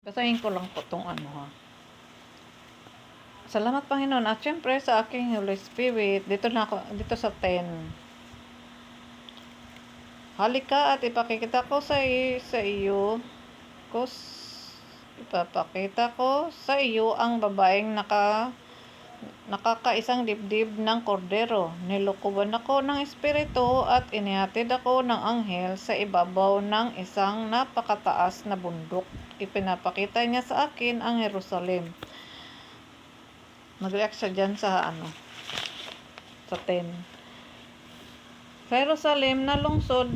Basahin ko lang po tong ano ha. Salamat Panginoon at syempre sa aking Holy Spirit. Dito na ako, dito sa 10. Halika at ipakikita ko sa iyo ipapakita ko sa iyo ang babaeng nakakaisang dibdib ng kordero. Nilukuban ako ng espiritu at inihatid ako ng anghel sa ibabaw ng isang napakataas na bundok. Ipinapakita niya sa akin ang Jerusalem. Mag-react siya dyan sa sa 10. Sa Jerusalem na lungsod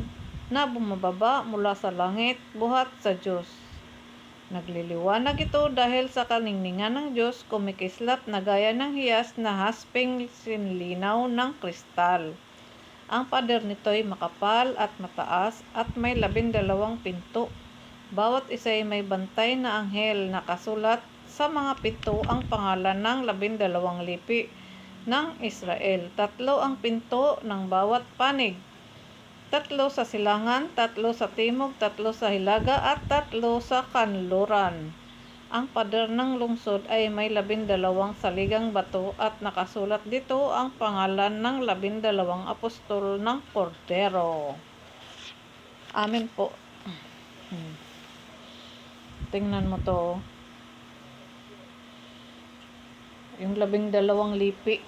na bumababa mula sa langit, buhat sa Diyos. Nagliliwanag ito dahil sa kaningningan ng Diyos, kumikislap na gaya ng hiyas na hasping sinlinaw ng kristal. Ang pader nito'y makapal at mataas at may 12 pinto. Bawat isa ay may bantay na anghel na kasulat sa mga pinto ang pangalan ng 12 lipi ng Israel. 3 ang pinto ng bawat panig. 3 sa silangan, 3 sa timog, 3 sa hilaga, at 3 sa kanluran. Ang pader ng lungsod ay may 12 saligang bato at nakasulat dito ang pangalan ng 12 apostol ng Kordero. Amen po. Tingnan mo to. Yung 12 lipi.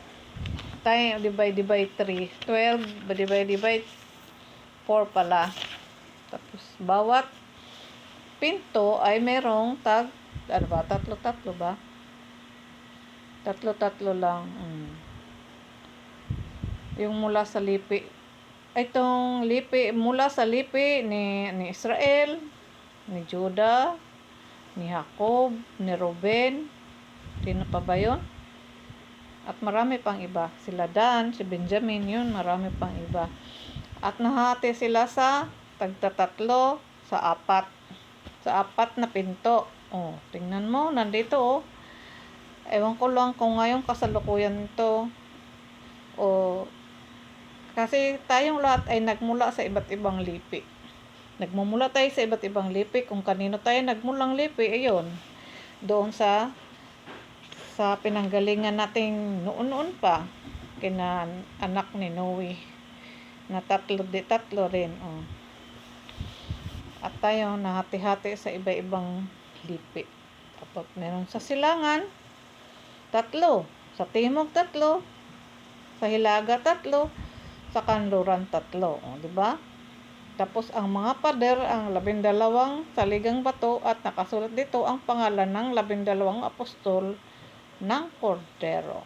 Tayo divide by 3. 12 divide by 4 pala. Tapos bawat pinto ay merong tatlo ba? Tatlo lang. Yung mula sa lipi. Itong lipi mula sa lipi ni Israel, ni Judah, ni Jacob, ni Ruben. Sino pa ba 'yon? At marami pang iba. Sila Dan, si Benjamin, yun, marami pang iba. At nahati sila sa tagtatatlo sa 4. Sa 4 na pinto. Oh, tingnan mo, nandito oh. Ewan ko lang kung ngayong kasalukuyan to. O kasi tayong lahat ay nagmula sa iba't ibang lipi. Nagmumula tayo sa iba't ibang lipi. Kung kanino tayo nagmulang lipi, ayun. Doon sa pinanggalingan nating noon pa kina anak ni Noe na tatlo rin. Oh. At tayo nahati-hati sa iba-ibang lipi. Tapos meron sa silangan 3, sa timog 3, sa hilaga 3, sa kanluran 3, oh, di ba? Tapos ang mga pader ang 12 saligang bato at nakasulat dito ang pangalan ng 12 apostol ng Kordero.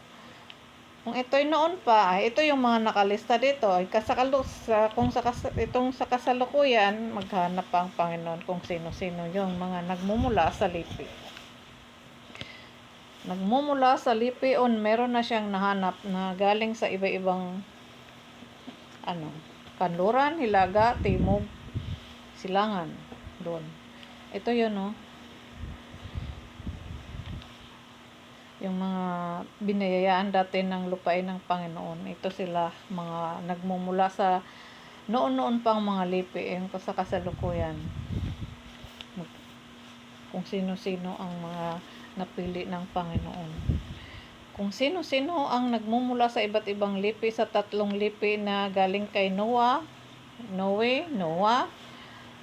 Kung ito'y noon pa, ay ito yung mga nakalista dito. Ay itong sa kasalukuyan, maghanap pa ang Panginoon kung sino-sino yung mga nagmumula sa lipi. Nagmumula sa lipi meron na siyang nahanap na galing sa iba-ibang kanluran, hilaga, timog, silangan. Doon. Ito yun, no? Yung mga binayayaan dati ng lupain ng Panginoon. Ito sila, mga nagmumula sa noon-noon pang mga lipi, yung sa kasalukuyan. Kung sino-sino ang mga napili ng Panginoon. Kung sino-sino ang nagmumula sa iba't ibang lipi, sa 3 lipi na galing kay Noah, na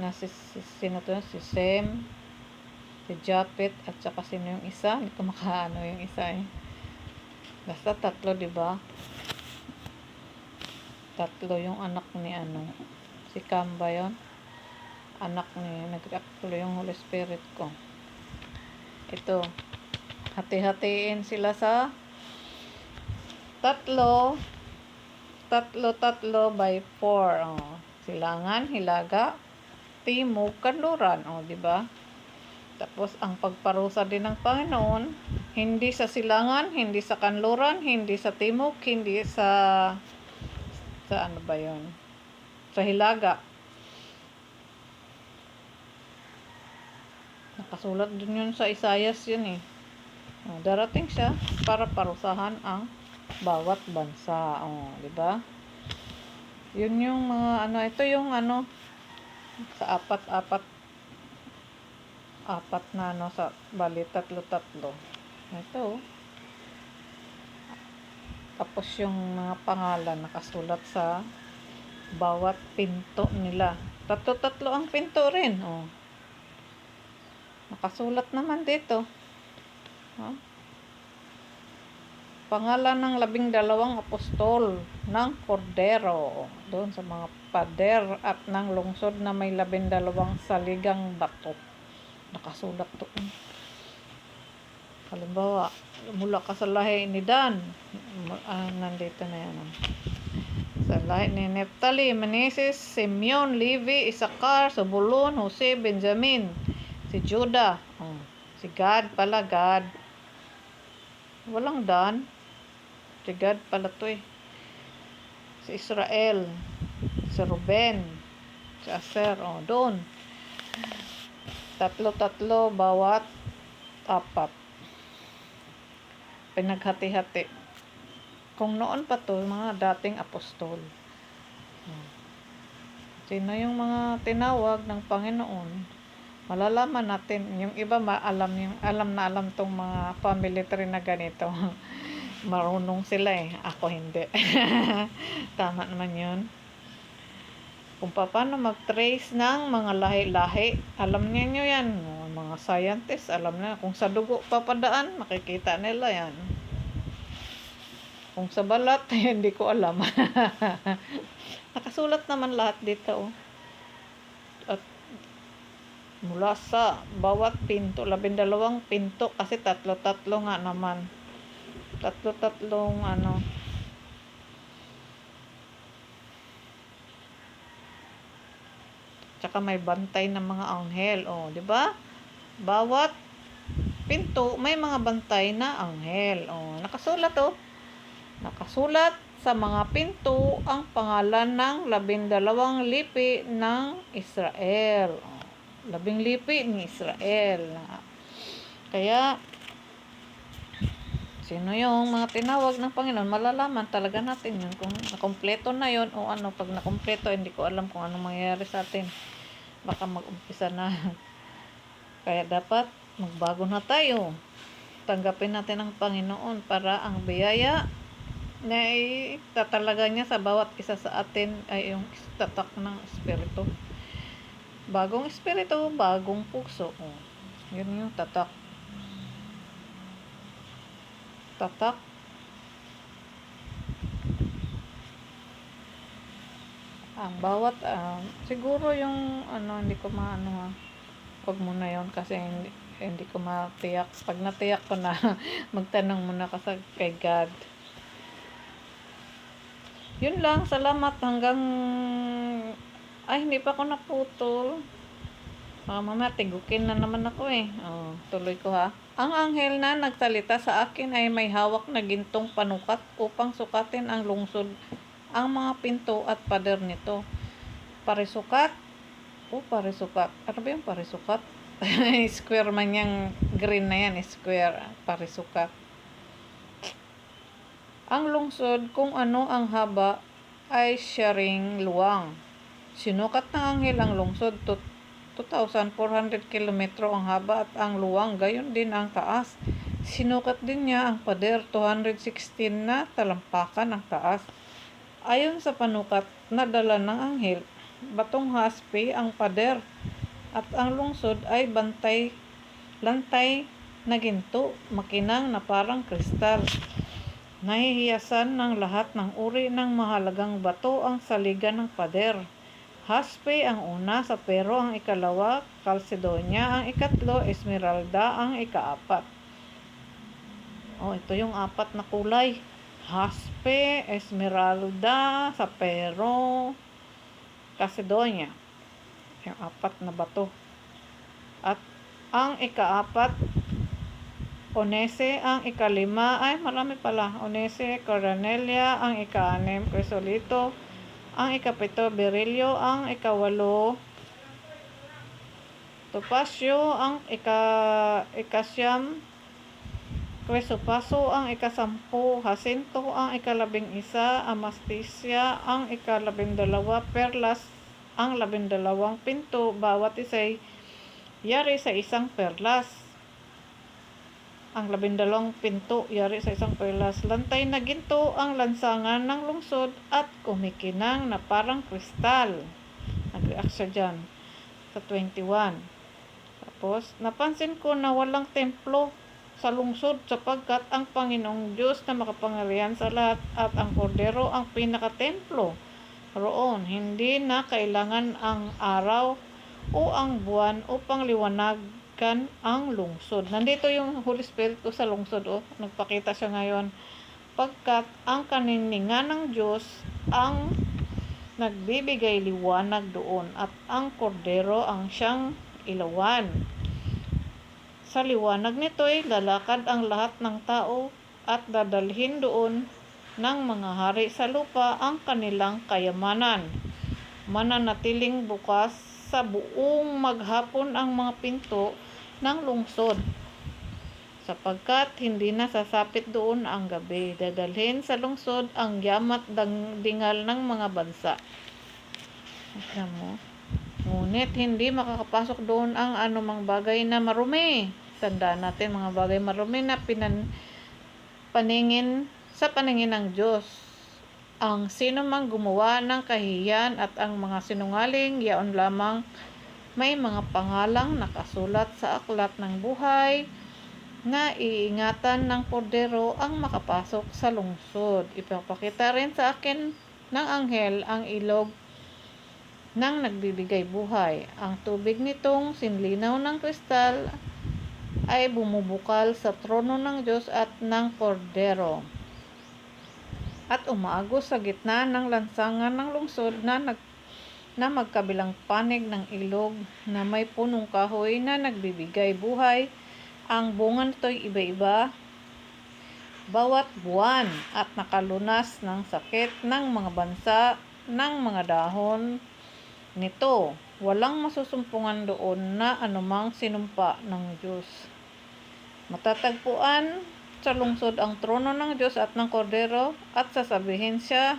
si Sem, si Japet, at saka sino yung isa? Hindi ko makaano yung isa eh. Basta 3, di ba? 3 yung anak ni si Cam ba yun? Anak ni, nag-react tuloy yung Holy Spirit ko. Ito, hati-hatiin sila sa 3 by 4. Oh. Silangan, hilaga, timog, kanluran. Oh, di ba? Tapos, ang pagparusa din ng Panginoon, hindi sa silangan, hindi sa kanluran, hindi sa timog, hindi sa ano ba yun? Sa hilaga. Nakasulat din yun sa Isaias yun eh. Darating siya para parusahan ang bawat bansa. Oh, di ba? Yun yung mga ito yung sa apat na ano sa bali tatlo. Ito. Tapos yung mga pangalan nakasulat sa bawat pinto nila. Tatlo ang pinto rin. Oh. Nakasulat naman dito. Oh. Pangalan ng 12 apostol ng Cordero. Doon sa mga pader at ng lungsod na may 12 saligang bato. Nakasulat doon. Halimbawa, mula ka sa lahi ni Dan. Nandito na yan. Sa lahi ni Neftali, Meneses, Simeon, Levi, Isakar, Zebulun, Jose, Benjamin, si Judah, si Gad pala, Gad. Walang Dan. Si Gad pala to eh. Si Israel, si Ruben, si Aser, doon. Tatlo bawat apat. Pinaghati-hati. Kung noon pa to, mga dating apostol. Sino yung mga tinawag ng Panginoon? Malalaman natin. Yung iba alam tong mga family tree na ganito. Marunong sila eh. Ako hindi. Tama naman yun. Kung paano mag-trace ng mga lahi-lahi. Alam niyo yan. Mga scientists, alam na. Kung sa dugo papadaan, makikita nila yan. Kung sa balat, hindi ko alam. Nakasulat naman lahat dito. At mula sa bawat pinto, 12 pinto, kasi tatlo nga naman. Tatlong ano. Tsaka may bantay ng mga anghel. Di ba? Bawat pinto, may mga bantay na anghel. Nakasulat Nakasulat sa mga pinto ang pangalan ng 12 lipi ng Israel. 12 lipi ni Israel. Kaya, sino yung mga tinawag ng Panginoon? Malalaman talaga natin yun. Kung nakompleto na yun o ano. Pag nakompleto, hindi ko alam kung anong mangyayari sa atin. Baka mag-umpisa na. Kaya dapat magbago na tayo. Tanggapin natin ang Panginoon para ang biyaya na itatalaga niya sa bawat isa sa atin ay yung tatak ng espiritu. Bagong espiritu, bagong puso. Yun yung tatak. Tatak. Ang bawat, siguro yung, hindi ko maano wag muna yon kasi hindi ko matiyak. Pag natiyak ko na, magtanong muna kasi kay God. Yun lang, salamat hanggang, hindi pa ako naputol. Mamaya tigukin na naman ako eh. Tuloy ko ha. Ang anghel na nagsalita sa akin ay may hawak na gintong panukat upang sukatin ang lungsod, ang mga pinto at pader nito. Parisukat. Parisukat. Ano ba yung parisukat? Square man yung green na yan. Square. Parisukat. Ang lungsod, kung ano ang haba, ay sharing luwang. Sinukat ng anghel ang lungsod. 2,400 kilometro ang haba at ang luwang, gayon din ang taas. Sinukat din niya ang pader, 216 na talampakan ang taas. Ayon sa panukat na dala ng anghel, batong haspe ang pader at ang lungsod ay lantay na ginto, makinang na parang kristal. Nahihiyasan ng lahat ng uri ng mahalagang bato ang saligan ng pader. Haspe ang una, sapero ang ikalawa, Calcedonia ang ikatlo, Esmeralda ang ikaapat. Ito yung apat na kulay. Haspe, Esmeralda, sapero, Calcedonia. Yung apat na bato. At ang ikaapat, Onese ang ikalima, marami pala. Onese, Cornelia ang ika-6, Crisolito ang ikapito, Berilio ang ikawalo, Topacio ang ikasyam, Cresopaso ang ika-10, Jacinto ang ika-11, Amastisya ang ika-12, Perlas ang 12 pinto, bawat isa'y yari sa isang perlas. Ang 12 pinto yari sa isang perlas. Lantay na ginto ang lansangan ng lungsod at kumikinang na parang kristal. Nag-react siya dyan sa 21. Tapos, napansin ko na walang templo sa lungsod sapagkat ang Panginoong Diyos na makapangyarihan sa lahat at ang Kordero ang pinakatemplo roon. Hindi na kailangan ang araw o ang buwan upang liwanagan ang lungsod. Nandito yung Holy Spirit ko sa lungsod. Nagpakita siya ngayon. Pagkat ang kaniningan ng Diyos ang nagbibigay liwanag doon at ang Kordero ang siyang ilawan. Sa liwanag nito'y lalakad ang lahat ng tao at dadalhin doon ng mga hari sa lupa ang kanilang kayamanan. Mananatiling bukas sa buong maghapon ang mga pinto ng lungsod, sapagkat hindi na sasapit doon ang gabi. Dadalhin sa lungsod ang yamat dingal ng mga bansa. Alam mo? Ngunit hindi makakapasok doon ang anumang bagay na marumi. Tandaan natin, mga bagay marumi na paningin sa paningin ng Diyos. Ang sino mang gumawa ng kahihiyan at ang mga sinungaling, yaon lamang may mga pangalang nakasulat sa aklat ng buhay na iingatan ng Kordero ang makapasok sa lungsod. Ipapakita rin sa akin ng anghel ang ilog nang nagbibigay buhay. Ang tubig nitong sinlinaw ng kristal ay bumubukal sa trono ng Diyos at ng Kordero at umaagos sa gitna ng lansangan ng lungsod na magkabilang panig ng ilog na may punong kahoy na nagbibigay buhay. Ang bunga nito'y iba-iba bawat buwan at nakalunas ng sakit ng mga bansa ng mga dahon nito. Walang masusumpungan doon na anumang sinumpa ng Diyos. Matatagpuan sa lungsod ang trono ng Diyos at ng Kordero at sasabihin siya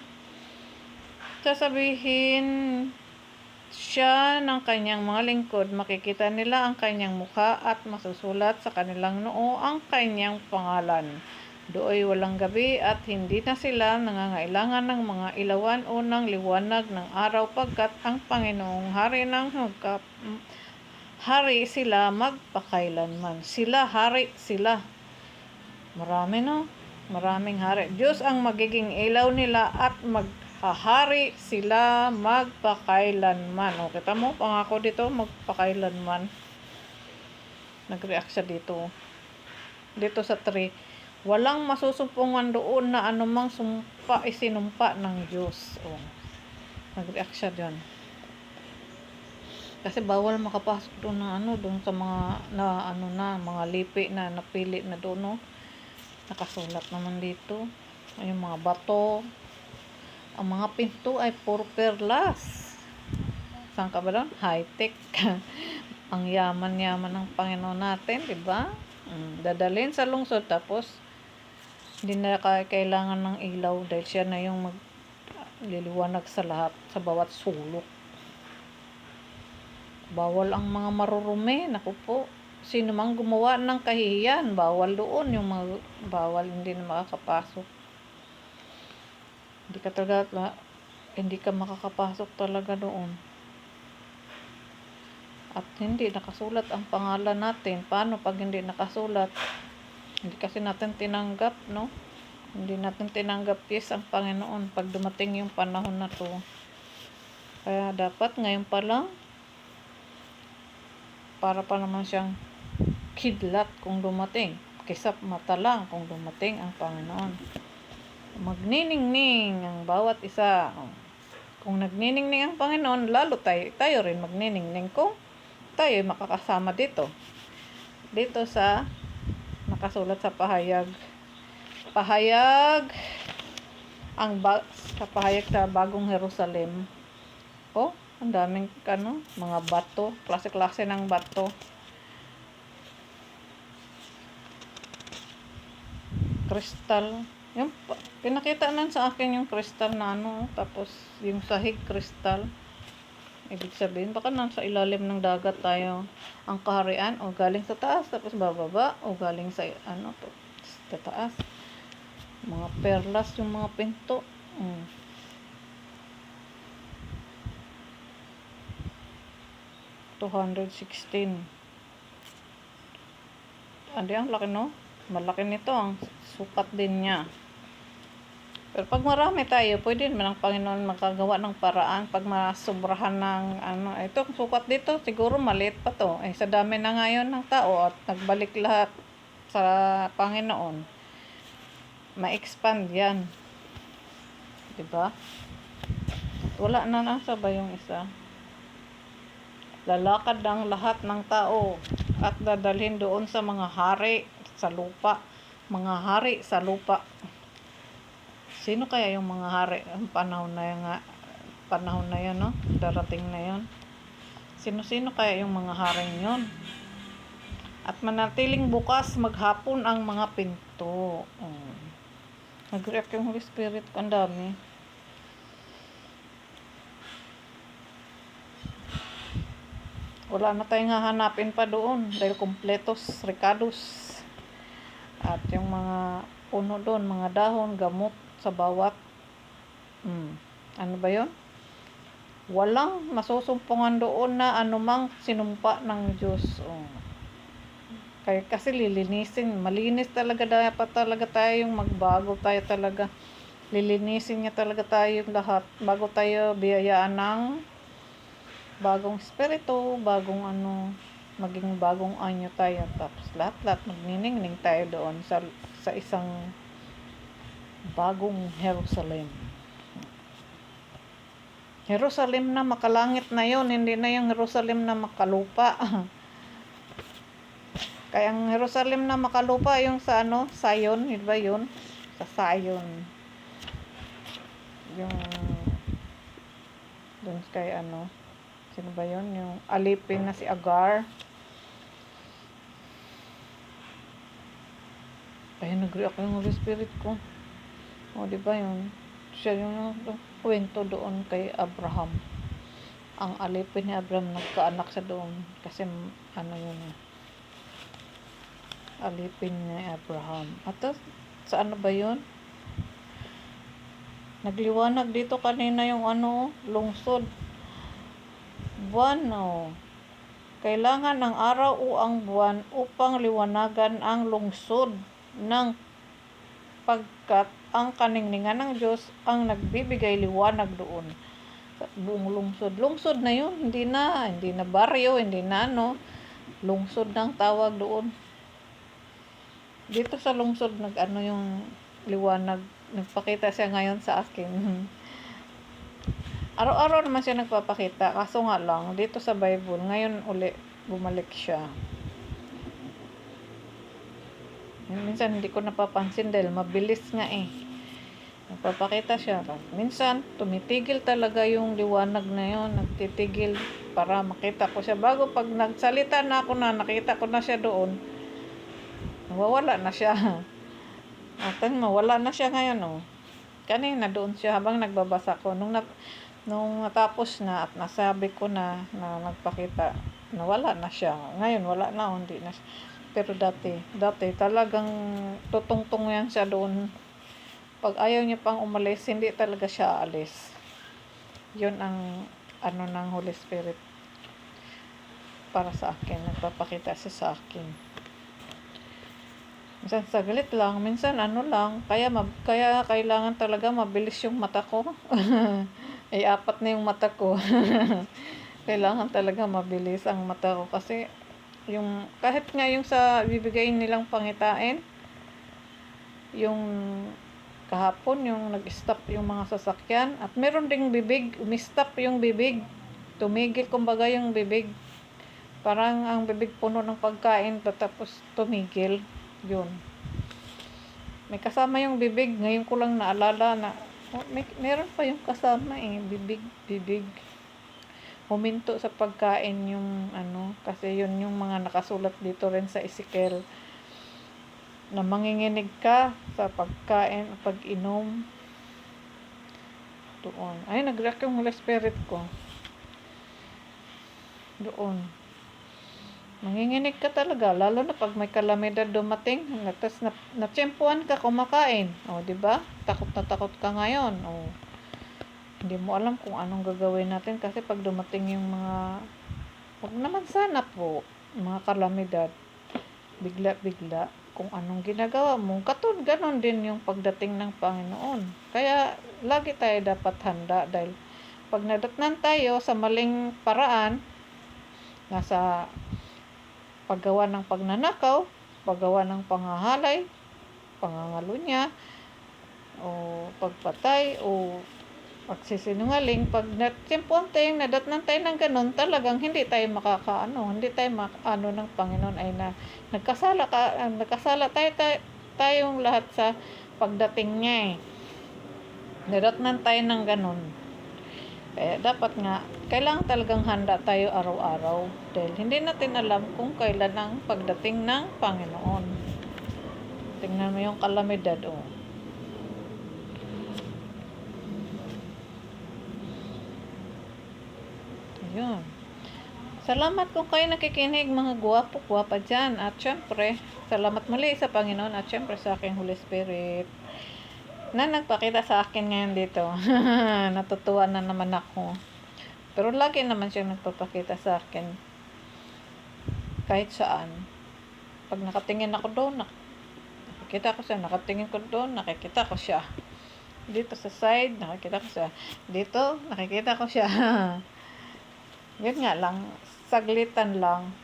ng kanyang mga lingkod. Makikita nila ang kanyang mukha at masusulat sa kanilang noo ang kanyang pangalan. Dooy walang gabi at hindi na sila nangangailangan ng mga ilawan o ng liwanag ng araw pagkat ang Panginoong hari sila magpakailanman. Hari sila. Marami no? Maraming hari. Diyos ang magiging ilaw nila at maghahari sila magpakailanman. O, kita mo, pangako dito, magpakailanman. Nag-react siya dito. Dito sa 3. Walang masusumpungan doon na anumang isinumpa ng Diyos. O, nag-react siya dyan. Kasi bawal makapasok doon na doon sa mga mga lipi na napili na doon, no? Nakasulat naman dito. Yung mga bato. Ang mga pinto ay puro perlas. Saan ka ba doon? High-tech. Ang yaman-yaman ng Panginoon natin, di ba? Dadalhin sa lungsod tapos hindi na kailangan ng ilaw dahil siya na yung magliliwanag sa lahat, sa bawat sulok. Bawal ang mga marurumi. Naku po. Sino mang gumawa ng kahihiyan, bawal doon. Bawal, hindi na makakapasok. Hindi ka makakapasok talaga doon. At hindi nakasulat ang pangalan natin. Paano pag hindi nakasulat? Hindi kasi natin tinanggap, no? Hindi natin tinanggap ang Panginoon pag dumating yung panahon na to. Kaya dapat ngayon pa lang, para pa naman siyang kidlat kung dumating. Kisap mata lang kung dumating ang Panginoon. Magniningning ang bawat isa. Kung nagniningning ang Panginoon, lalo tayo rin magniningning kung tayo makakasama dito. Dito sa nakasulat sa pahayag. Sa pahayag sa Bagong Jerusalem. Ang daming mga bato, klase-klase ng bato. Kristal. Yung pinakita nan sa akin yung kristal na tapos yung sahig kristal. Ibig sabihin, baka nasa ilalim ng dagat tayo ang kaharian, o galing sa taas, tapos bababa, o galing sa, sa taas. Mga perlas yung mga pinto. 216. Andi, ang laki, no? Malaki nito, ang sukat din niya. Pero pag marami tayo, pwede naman ang Panginoon magkagawa ng paraan. Pag masobrahan ng ito, sukat dito, siguro maliit pa to. Sa dami na ngayon ng tao at nagbalik lahat sa Panginoon, ma-expand yan. Diba? Wala na, nasa ba yung isa? Lalakad ang lahat ng tao at dadalhin doon sa mga hari sa lupa. Mga hari sa lupa. Sino kaya yung mga hari? Ang panahon na yan, no? Darating na yan. Sino-sino kaya yung mga haring yon? At manatiling bukas maghapon ang mga pinto. Nag-react yung Holy Spirit. Ang dami. Wala na tayong hahanapin pa doon dahil kompletos, ricados. At yung mga puno doon, mga dahon, gamot sa bawat ano ba yun? Walang masusumpungan doon na anumang sinumpa ng Diyos. Kaya kasi lilinisin, malinis talaga, dapat talaga tayong magbago tayo talaga. Lilinisin niya talaga tayo lahat bago tayo biyayaan ng bagong espiritu, bagong maging bagong anyo tayo. Tapos lahat magniningning tayo doon sa isang bagong Jerusalem. Jerusalem na makalangit na yon, hindi na yung Jerusalem na makalupa. Kaya ang Jerusalem na makalupa yung sa Zion, di ba yun? Sa Zion. Yung dun kay sino ba yun? Yung alipin na si Agar. Ay, nag-react yung Holy Spirit ko. Di ba yun? Siya yung kwento doon kay Abraham. Ang alipin ni Abraham, nagkaanak sa doon. Kasi yun, alipin ni Abraham. At sa ba yun? Nagliwanag dito kanina yung lungsod. Buwan, Kailangan ng araw o ang buwan upang liwanagan ang lungsod ng pagkat ang kaningningan ng Diyos ang nagbibigay liwanag doon sa buong lungsod. Lungsod na yun, hindi na baryo, hindi na lungsod ng tawag doon. Dito sa lungsod yung liwanag, nagpakita siya ngayon sa akin. Araw-araw naman siya nagpapakita, kaso nga lang dito sa Bible ngayon uli bumalik siya. Minsan hindi ko napapansin dahil mabilis nga nagpapakita siya. Minsan tumitigil talaga yung liwanag na yun, nagtitigil para makita ko siya. Bago pag nagsalita na ako nakita ko na siya doon, nawawala na siya. At mawala na siya ngayon. Kanina doon siya habang nagbabasa ko. Nung natapos na at nasabi ko na nagpakita, nawala na siya. Ngayon wala na, hindi na siya. Pero dati talagang tutungtong yan siya doon. Pag ayaw niya pang umalis, hindi talaga siya alis. Yun ang ng Holy Spirit para sa akin. Nagpapakita siya sa akin. Minsan saglit lang, minsan lang. Kaya kailangan talaga mabilis yung mata ko. Apat na yung mata ko. Kailangan talaga mabilis ang mata ko kasi yung kahit nga yung sa bibigay nilang pangitain, yung kahapon yung nag-stop yung mga sasakyan at meron ding bibig, umistop yung bibig, tumigil kumbaga yung bibig, parang ang bibig puno ng pagkain tapos tumigil yun. May kasama yung bibig, ngayon ko lang naalala na meron pa yung kasama bibig. Huminto sa pagkain yung kasi yun yung mga nakasulat dito rin sa Ezekiel na manginginig ka sa pagkain, pag-inom doon. Ay, nag-react yung Holy Spirit ko. doon. Manginginig ka talaga, lalo na pag may kalamidad dumating, tapos natsempuhan ka kumakain. O, di ba? Takot na takot ka ngayon. O, hindi mo alam kung anong gagawin natin kasi pag dumating yung mga, wag naman sana po, mga kalamidad, bigla-bigla, kung anong ginagawa mo. Ganon din yung pagdating ng Panginoon. Kaya, lagi tayo dapat handa dahil pag nadatnan tayo sa maling paraan, nasa paggawa ng pagnanakaw, paggawa ng panghahalay, pangangalunya, o pagpatay, o pagsisinungaling, pag natsimpuan tayong nadatnan tayo ng ganun, talagang hindi tayo hindi tayo makaano ng Panginoon ay na nagkasala tayong lahat sa pagdating niya eh. Nadatnan tayo ng ganun. Kaya dapat nga, kailangan talagang handa tayo araw-araw dahil hindi natin alam kung kailan ang pagdating ng Panginoon. Tingnan mo yung kalamidad, oh. Ayun. Salamat kung kayo nakikinig mga gwapo-gwapa dyan. At syempre, salamat muli sa Panginoon at syempre sa aking Holy Spirit na nagpakita sa akin ngayon dito. Natutuwa na naman ako. Pero lagi naman siya nagpapakita sa akin. Kahit saan. Pag nakatingin ako doon, nakikita ko siya. Nakatingin ko doon, nakikita ko siya. Dito sa side, nakikita ko siya. Dito, nakikita ko siya. Yun nga lang, saglitan lang.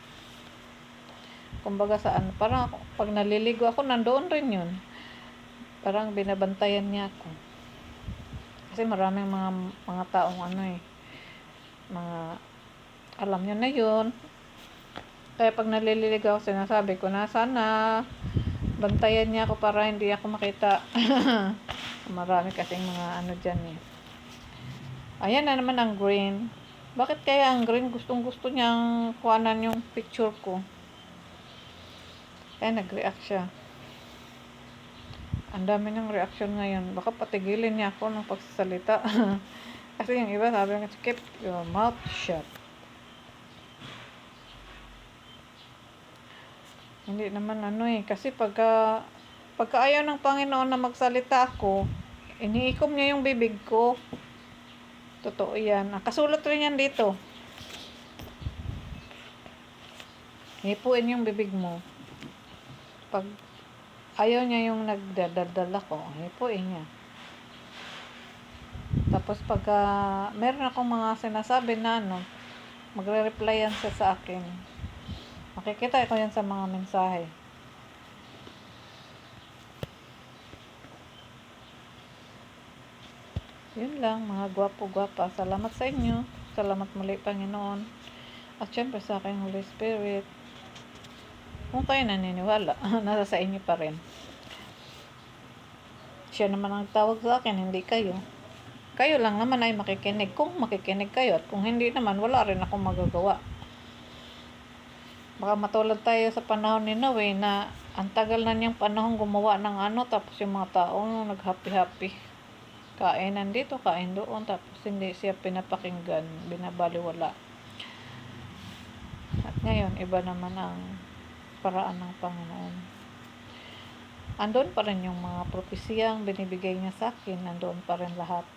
Kumbaga saan, parang pag naliligo ako, nandoon rin yun. Parang binabantayan niya ako. Kasi maraming mga taong alam niyo na yun. Kaya pag naliligo ako, sinasabi ko na sana bantayan niya ako para hindi ako makita. Marami kasing mga dyan eh. Ayan na naman ang green. Bakit kaya ang green gustong-gusto niyang kuhanan yung picture ko? Kaya nag-react siya. Ang dami ng reaction ngayon. Baka patigilin niya ako ng pagsasalita. Kasi yung iba sabi nga, keep your mouth shut. Hindi naman kasi pagka ayaw ng Panginoon na magsalita ako, iniikom niya yung bibig ko. Totoo yan. Kasulat rin yan dito. Hipuin yung bibig mo. Pag ayaw niya yung nagdadala ko, hipuin niya. Tapos pagka meron akong mga sinasabi na magre-reply yan sa akin. Makikita ko yan sa mga mensahe. Yun lang, mga gwapo-gwapa. Salamat sa inyo. Salamat muli, Panginoon. At syempre sa aking Holy Spirit. Kung kayo naniniwala, nasa sa inyo pa rin. Siya naman ang tawag sa akin, hindi kayo. Kayo lang naman ay makikinig. Kung makikinig kayo at kung hindi naman, wala rin akong magagawa. Baka matulad tayo sa panahon ni Noe na ang tagal na niyang panahon gumawa ng tapos yung mga tao nag-happy-happy. Kain nandito, kain doon, tapos hindi siya pinapakinggan, binabaliwala. At ngayon, iba naman ang paraan ng Panginoon. Andun pa rin yung mga propesiyang binibigay niya sa akin, nandoon pa rin lahat.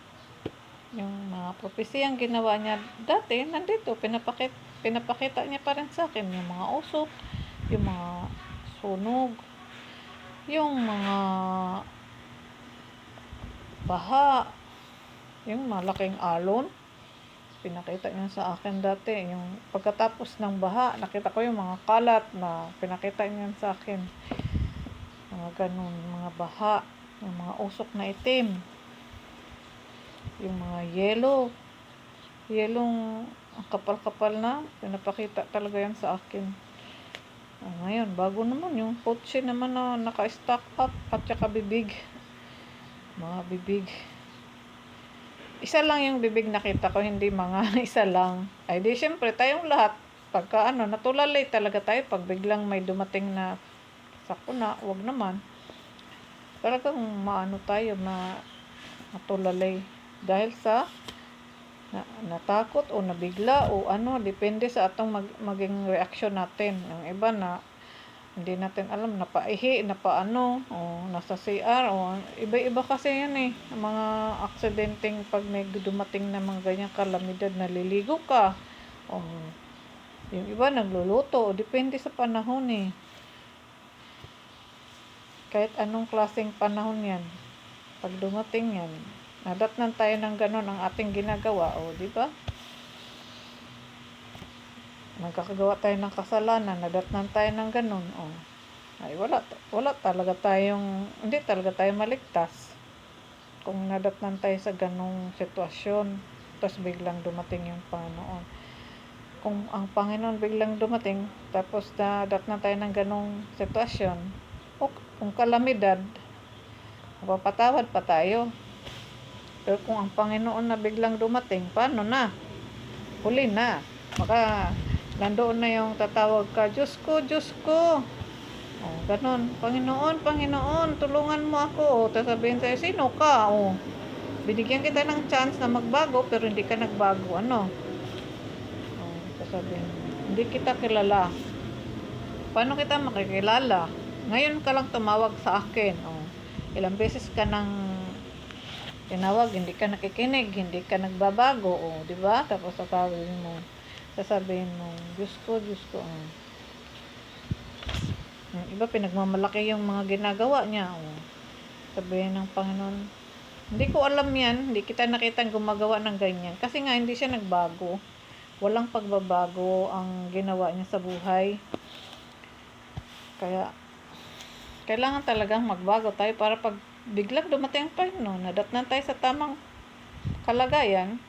Yung mga propesiyang ginawa niya dati, nandito, pinapakita niya pa rin sa akin, yung mga usok, yung mga sunog, yung mga baha, yung malaking alon, pinakita niya sa akin dati. Yung pagkatapos ng baha, nakita ko yung mga kalat na pinakita niya sa akin. Mga ganun, mga baha, yung mga usok na itim, yung mga yelong kapal-kapal na, pinapakita talaga yan sa akin. Ngayon, bago naman yung kotse naman na naka-stack up at saka bibig. Mga bibig. Isa lang yung bibig nakita ko, hindi mga isa lang. Ay di syempre tayong lahat, pagka natulalay talaga tayo pag biglang may dumating na sakuna, wag naman. Talagang tayo na matulalay dahil sa natakot o nabigla o ano, depende sa atong maging reaksyon natin. Ang iba na hindi natin alam, napaihi, napaano, o nasa CR, o iba-iba kasi yan eh. Ang mga aksidenteng pag may dumating na mga ganyang kalamidad, naliligo ka. O, yung iba nagluluto, o depende sa panahon eh. Kahit anong klaseng panahon yan, pag dumating yan, nadatnan tayo ng ganon ang ating ginagawa, o di ba? Nagkakagawa tayo ng kasalanan, nadatnan tayo ng ganon, o ay wala talaga tayong, hindi talaga tayo maligtas kung nadatnan tayo sa ganong sitwasyon, tapos biglang dumating yung Panginoon. Kung ang Panginoon biglang dumating, tapos nadatnan tayo ng ganong sitwasyon, o kung kalamidad, mapapatawad pa tayo. Pero kung ang Panginoon na biglang dumating, paano na? Huli na. Baka nandoon na yung tatawag ka, Diyos ko, Diyos ko. O, ganun. Panginoon, Panginoon, tulungan mo ako. O, sasabihin sa'yo, sino ka? O, binigyan kita ng chance na magbago, pero hindi ka nagbago. Ano? O, sasabihin, hindi kita kilala. Paano kita makikilala? Ngayon ka lang tumawag sa akin. O, ilang beses ka nang tinawag, hindi ka nakikinig, hindi ka nagbabago. O, di ba? Tapos sasabihin mo, Diyos ko, Diyos ko. O. Yung iba pinagmamalaki yung mga ginagawa niya. O, sabihin ng Panginoon, hindi ko alam yan, hindi kita nakitang gumagawa ng ganyan. Kasi nga hindi siya nagbago. Walang pagbabago ang ginawa niya sa buhay. Kaya, kailangan talagang magbago tayo para pag biglang dumating ang Panginoon, nadatnan tayo sa tamang kalagayan,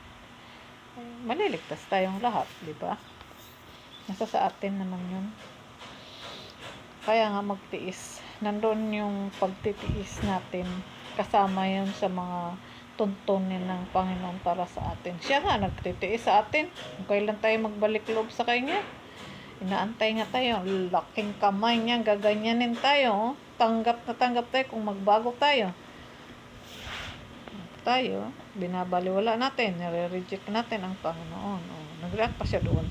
maliligtas tayong lahat, di ba? Nasa sa atin naman yun. Kaya nga magtiis. Nandoon yung pagtitiis natin. Kasama yun sa mga tuntunin ng Panginoon para sa atin. Siya nga nagtitiis sa atin. Kung kailan tayo magbalik loob sa Kanya. Inaantay nga tayo. Laking kamay niya. Gaganyanin tayo. Tanggap na tanggap tayo kung magbago tayo. Binabaliwala natin. Nire-reject natin ang Panginoon. Nag-react pa siya doon.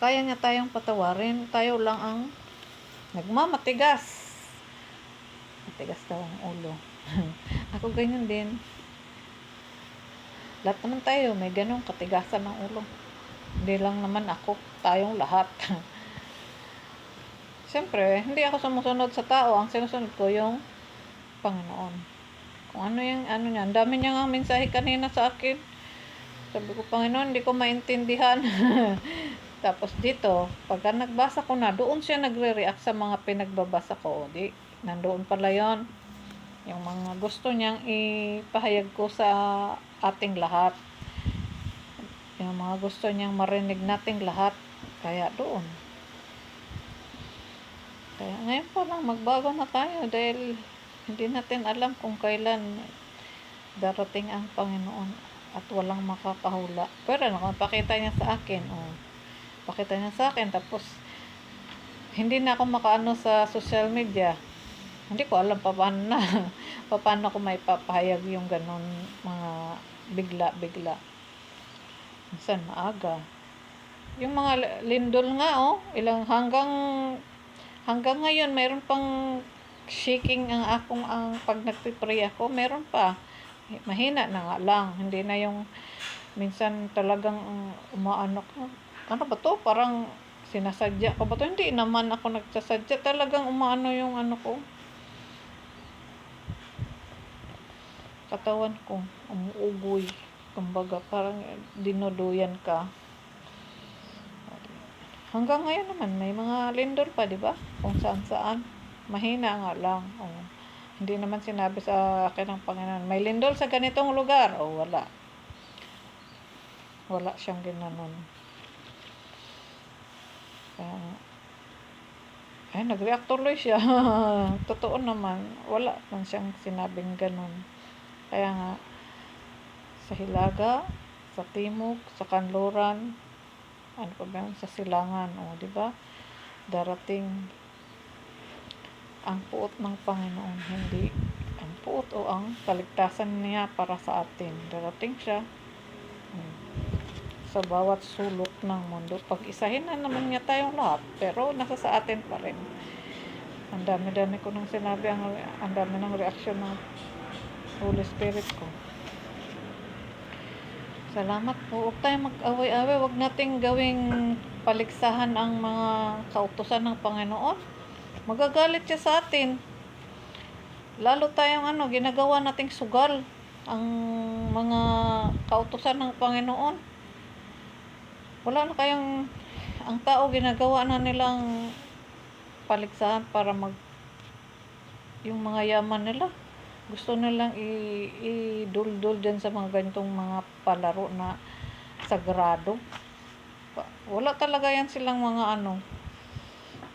Kaya nga tayong patawarin, tayo lang ang nagmamatigas. Matigas daw ang ulo. Ako ganyan din. Lahat naman tayo, may ganong katigasan ng ulo. Hindi lang naman ako, tayong lahat. Siyempre, hindi ako sumusunod sa tao. Ang sinusunod ko yung Panginoon. Kung ano yung ano niya. Ang dami niya nga mensahe kanina sa akin. Sabi ko, Panginoon, hindi ko maintindihan. Tapos dito, pagka nagbasa ko na, doon siya nagre-react sa mga pinagbabasa ko. Di, nandoon pala yon. Yung mga gusto niyang ipahayag ko sa ating lahat. Yung mga gusto niyang marinig nating lahat. Kaya doon. Kaya ngayon pa lang, magbago na tayo dahil hindi natin alam kung kailan darating ang Panginoon at walang makakahula. Pero nakapakita niya sa akin, pakita niya sa akin, tapos hindi na ako makaano sa social media. Hindi ko alam paano ko may papahayag yung ganon mga bigla-bigla. Minsan maaga. Yung mga lindol nga ilang hanggang ngayon mayroon pang shaking ang pag nagpipray ako, meron pa. Mahina na nga lang, hindi na yung minsan talagang umaano ko. Ano ba to? Parang sinasadya ko ba to? Hindi naman ako nagsasadya. Talagang umaano yung ano ko. Katawan ko. Umuugoy. Kumbaga, parang dinuduyan ka. Hanggang ngayon naman, may mga lindol pa, di ba? Kung saan-saan. Mahina nga lang. Hindi naman sinabi sa akin ng Panginoon, may lindol sa ganitong lugar. Wala. Wala siyang ginanon. Nag-react tuloy siya. Totoo naman, wala man siyang sinabing ganun. Kaya nga, sa Hilaga, sa Timog, sa Kanluran, ano pa ba yun, sa Silangan, di ba? Darating ang puot ng Panginoon, hindi ang puot o ang kaligtasan niya para sa atin. Darating siya sa bawat sulok ng mundo. Pag-isahin na naman niya tayong lahat, pero nasa sa atin pa rin. Ang dami-dami ko nang sinabi, ang dami ng reaksyon ng Holy Spirit ko. Salamat po. Huwag tayong mag-away-away. Huwag nating gawing paligsahan ang mga kautusan ng Panginoon. Magagalit siya sa atin. Lalo tayong ginagawa nating sugal ang mga kautusan ng Panginoon. Wala na kayong, ang tao ginagawa na nilang paligsahan para yung mga yaman nila. Gusto nilang i-dul-dul dyan sa mga ganitong mga palaro na sagrado. Wala talaga yan silang mga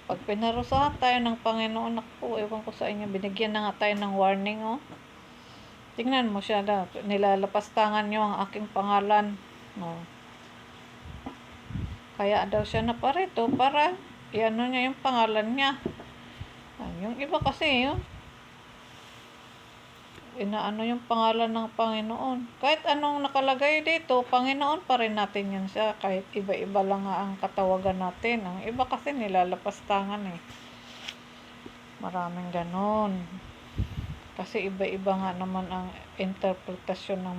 Pag pinarusahan tayo ng Panginoon, ako, ewan ko sa inyo, binigyan na nga tayo ng warning, Tingnan mo siya nilalapastangan niyo ang aking pangalan. Kaya daw siya naparito para niya yung pangalan niya. Yung iba kasi, yung pangalan ng Panginoon. Kahit anong nakalagay dito, Panginoon pa rin natin yan siya. Kahit iba-iba lang nga ang katawagan natin. Ang iba kasi nilalapastangan Maraming ganon. Kasi iba-iba nga naman ang interpretasyon ng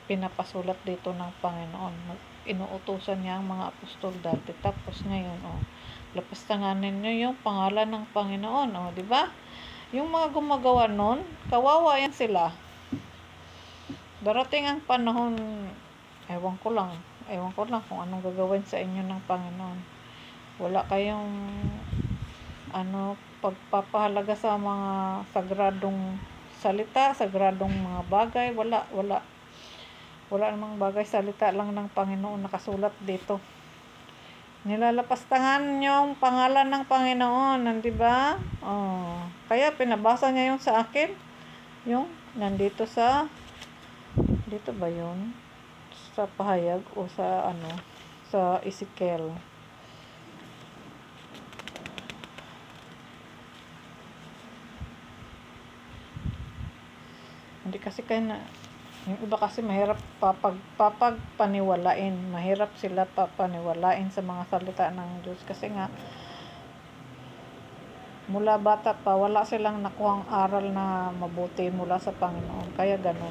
pinapasulat dito ng Panginoon. Inuutusan niya ang mga apostol dati. Tapos ngayon, lapastanganin niyo yung pangalan ng Panginoon. Di ba? Yung mga gumagawa nun, kawawa yan sila. Darating ang panahon, ewan ko lang kung anong gagawin sa inyo ng Panginoon. Wala kayong pagpapahalaga sa mga sagradong salita, sagradong mga bagay. Wala namang bagay, salita lang ng Panginoon nakasulat dito. Nilalapastangan yung pangalan ng Panginoon, di ba? Kaya pinabasa niya yung sa akin, yung nandito dito ba yun? Sa pahayag o sa sa Ezekiel. Hindi kasi yung iba kasi mahirap papagpaniwalain. Mahirap sila papaniwalain sa mga salita ng Diyos. Kasi nga, mula bata pa, wala silang nakuhang aral na mabuti mula sa Panginoon. Kaya ganun.